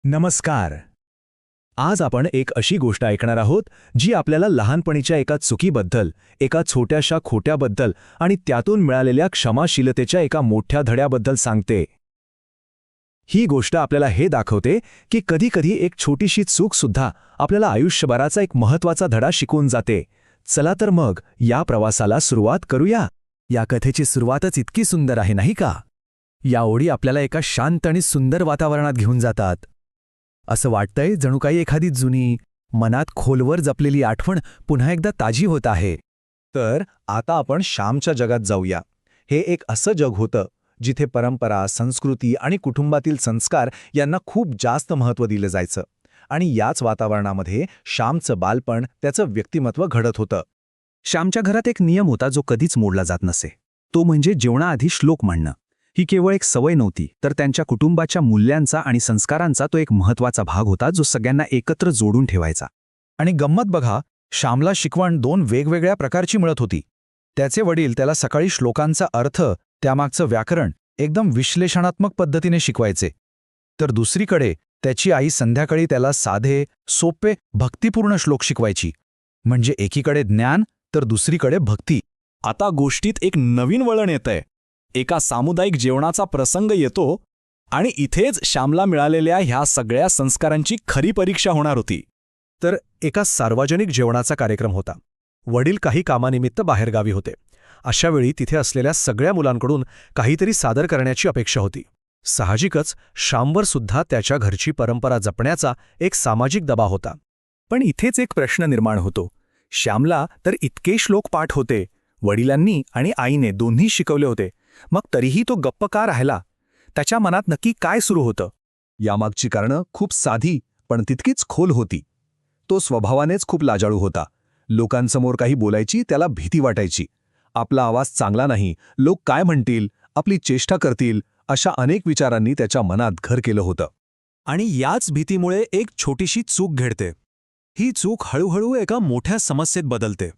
नमस्कार. आज आपण एक अशी गोष्ट ऐकणार आहोत जी आपल्याला लहानपणीच्या एका चुकीबद्दल, एका छोट्याशा खोट्याबद्दल आणि त्यातून मिळालेल्या क्षमाशीलतेच्या एका मोठ्या धड्याबद्दल सांगते. ही गोष्ट आपल्याला हे दाखवते की कधीकधी एक छोटीशी चूक सुद्धा आपल्याला आयुष्यभराचा एक महत्त्वाचा धडा शिकवून जाते. चला तर मग या प्रवासाला सुरुवात करूया. या कथेची सुरुवातच इतकी सुंदर आहे नाही का? या ओळी आपल्याला एका शांत आणि सुंदर वातावरणात घेऊन जातात. असं वाटतंय जणू काही एखादी जुनी, मनात खोलवर जपलेली आठवण पुन्हा एकदा ताजी होत आहे. तर आता आपण श्यामच्या जगात जाऊया. हे एक असं जग होतं जिथे परंपरा, संस्कृती आणि कुटुंबातील संस्कार यांना खूप जास्त महत्त्व दिलं जायचं. आणि याच वातावरणामध्ये श्यामचं बालपण, त्याचं व्यक्तिमत्व घडत होतं. श्यामच्या घरात एक नियम होता जो कधीच मोडला जात नसे. तो म्हणजे जेवणाआधी श्लोक म्हणणं. ही केवळ एक सवय नव्हती, तर त्यांच्या कुटुंबाच्या मूल्यांचा आणि संस्कारांचा तो एक महत्त्वाचा भाग होता जो सगळ्यांना एकत्र जोडून ठेवायचा. आणि गंमत बघा, श्यामला शिकवण दोन वेगवेगळ्या प्रकारची मिळत होती. त्याचे वडील त्याला सकाळी श्लोकांचा अर्थ, त्यामागचं व्याकरण एकदम विश्लेषणात्मक पद्धतीने शिकवायचे. तर दुसरीकडे त्याची आई संध्याकाळी त्याला साधे, सोपे, भक्तिपूर्ण श्लोक शिकवायची. म्हणजे एकीकडे ज्ञान तर दुसरीकडे भक्ती. आता गोष्टीत एक नवीन वळण येतंय. एका सामुदायिक जेवणाचा प्रसंग येतो आणि इथेच श्यामला मिळालेल्या ह्या सगळ्या संस्कारांची खरी परीक्षा होणार होती. तर एका सार्वजनिक जेवणाचा कार्यक्रम होता. वडील काही कामानिमित्त बाहेरगावी होते. अशावेळी तिथे असलेल्या सगळ्या मुलांकडून काहीतरी सादर करण्याची अपेक्षा होती. साहजिकच श्यामवर सुद्धा त्याच्या घरची परंपरा जपण्याचा एक सामाजिक दबाव होता. पण इथेच एक प्रश्न निर्माण होतो. श्यामला तर इतके श्लोक पाठ होते, वडिलांनी आणि आईने दोन्ही शिकवले होते, मग तरीही तो गप्प का राहिला? त्याच्या मनात नक्की काय सुरू होतं? यामागची कारणं खूप साधी पण तितकीच खोल होती. तो स्वभावानेच खूप लाजाळू होता. लोकांसमोर काही बोलायची त्याला भीती वाटायची. आपला आवाज चांगला नाही, लोक काय म्हणतील, आपली चेष्टा करतील, अशा अनेक विचारांनी त्याच्या मनात घर केलं होतं. आणि याच भीतीमुळे एक छोटीशी चूक घडते. ही चूक हळूहळू एका मोठ्या समस्येत बदलते.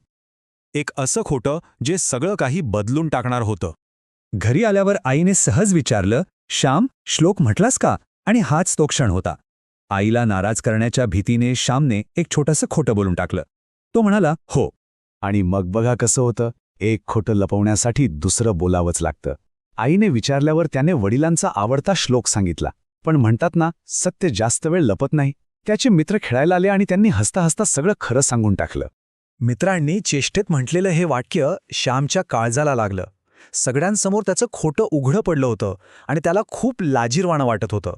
एक असं खोटं जे सगळं काही बदलून टाकणार होतं. घरी आल्यावर आईने सहज विचारलं, श्याम, श्लोक म्हटलास का? आणि हाच तो क्षण होता. आईला नाराज करण्याच्या भीतीने श्यामने एक छोटंसं खोटं बोलून टाकलं. तो म्हणाला, हो. आणि मग बघा कसं होतं. एक खोटं लपवण्यासाठी दुसरं बोलावंच लागतं. आईने विचारल्यावर त्याने वडिलांचा आवडता श्लोक सांगितला. पण म्हणतात ना, सत्य जास्त वेळ लपत नाही. त्याचे मित्र खेळायला आले आणि त्यांनी हसता हसता सगळं खरं सांगून टाकलं. मित्रांनी चेष्टेत म्हटलेलं हे वाक्य श्यामच्या काळजाला लागलं. सगळ्यांसमोर त्याचं खोटं उघडं पडलं होतं आणि त्याला खूप लाजिरवाणं वाटत होतं.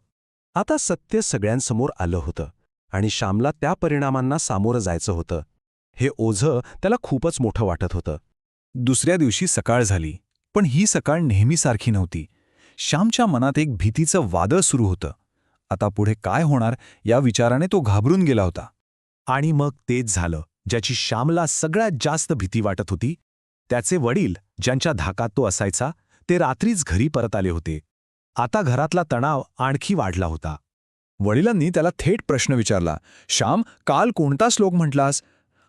आता सत्य सगळ्यांसमोर आलं होतं आणि श्यामला त्या परिणामांना सामोरं जायचं होतं. हे ओझं त्याला खूपच मोठं वाटत होतं. दुसऱ्या दिवशी सकाळ झाली, पण ही सकाळ नेहमीसारखी नव्हती. श्यामच्या मनात एक भीतीचं वादळ सुरू होतं. आता पुढे काय होणार या विचाराने तो घाबरून गेला होता. आणि मग तेच झालं ज्याची श्यामला सगळ्यात जास्त भीती वाटत होती. त्याचे वडील, ज्यांच्या धाकात तो असायचा, ते रात्रीच घरी परत आले होते. आता घरातला तणाव आणखी वाढला होता. वडिलांनी त्याला थेट प्रश्न विचारला, श्याम, काल कोणता श्लोक म्हटलास?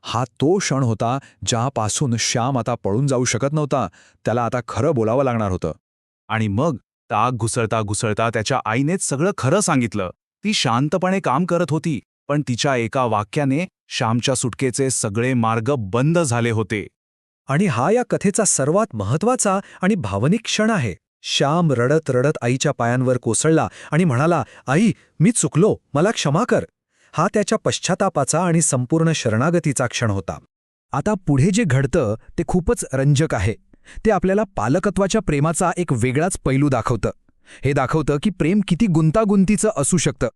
हा तो क्षण होता ज्यापासून श्याम आता पळून जाऊ शकत नव्हता. त्याला आता खरं बोलावं लागणार होतं. आणि मग ताक घुसळता घुसळता त्याच्या आईनेच सगळं खरं सांगितलं. ती शांतपणे काम करत होती, पण तिच्या एका वाक्याने श्यामच्या सुटकेचे सगळे मार्ग बंद झाले होते. आणि हा या कथेचा सर्वात महत्त्वाचा आणि भावनिक क्षण आहे. श्याम रडत रडत आईच्या पायांवर कोसळला आणि म्हणाला, आई, मी चुकलो, मला क्षमा कर. हा त्याच्या पश्चातापाचा आणि संपूर्ण शरणागतीचा क्षण होता. आता पुढे जे घडतं ते खूपच रंजक आहे. ते आपल्याला पालकत्वाच्या प्रेमाचा एक वेगळाच पैलू दाखवतं. हे दाखवतं की प्रेम किती गुंतागुंतीचं असू शकतं.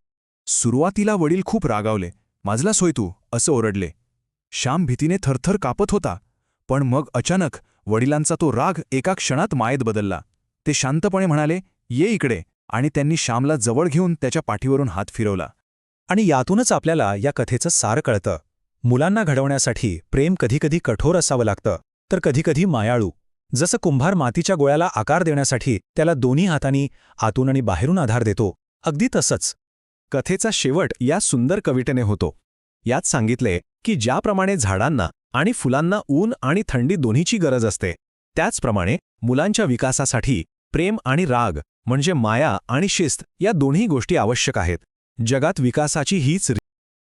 सुरुवातीला वडील खूप रागावले. माझलाच होय तू, असं ओरडले. श्याम भीतीने थरथर कापत होता. पण मग अचानक वडिलांचा तो राग एका क्षणात मायेत बदलला. ते शांतपणे म्हणाले, ये इकडे, आणि त्यांनी श्यामला जवळ घेऊन त्याच्या पाठीवरून हात फिरवला. आणि यातूनच आपल्याला या कथेचं सार कळतं. मुलांना घडवण्यासाठी प्रेम कधीकधी कठोर असावं लागतं, तर कधीकधी मायाळू. जसं कुंभार मातीच्या गोळ्याला आकार देण्यासाठी त्याला दोन्ही हातांनी आतून आणि बाहेरून आधार देतो, अगदी तसंच कथेचा शेवट या सुंदर कवितेने होतो. यात सांगितले की ज्याप्रमाणे झाडांना आणि फुलांना ऊन आणि थंडी दोन्हीची गरज असते, त्याचप्रमाणे मुलांच्या विकासासाठी प्रेम आणि राग म्हणजे माया आणि शिस्त या दोन्ही गोष्टी आवश्यक आहेत. जगात विकासाची हीच